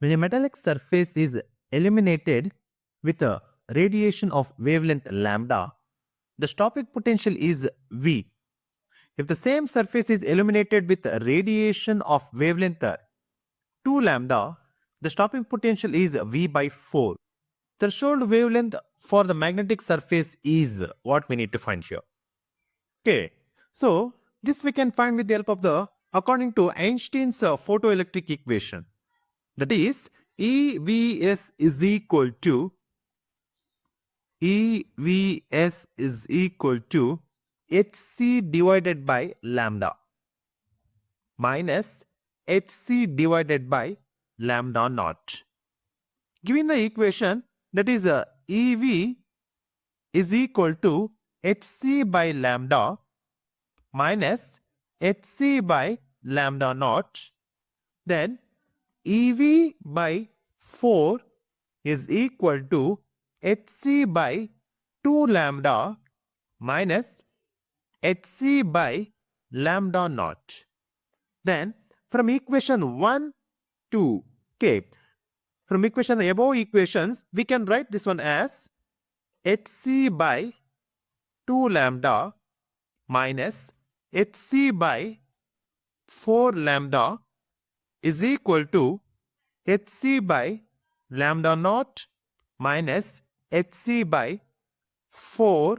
When a metallic surface is illuminated with a radiation of wavelength lambda, the stopping potential is V. If the same surface is illuminated with a radiation of wavelength 2 lambda, the stopping potential is V by 4. Threshold wavelength for the magnetic surface is what we need to find here. Okay, so this we can find with the help of according to Einstein's photoelectric equation. That is, EVS is equal to HC divided by lambda minus HC divided by lambda naught. Given the equation, that is EV is equal to HC by lambda minus HC by lambda naught, then EV by 4 is equal to HC by 2 lambda minus HC by lambda naught. Then from equation 1 to from equation above equations, we can write this one as HC by 2 lambda minus HC by 4 lambda is equal to HC by lambda naught minus HC by 4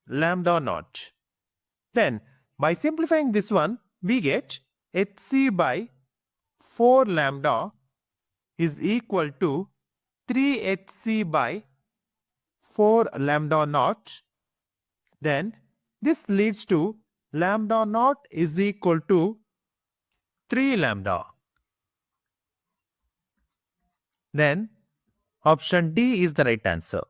lambda naught. Then by simplifying this one, we get HC by 4 lambda is equal to 3 HC by 4 lambda naught. Then this leads to lambda naught is equal to 3 lambda. Then option D is the right answer.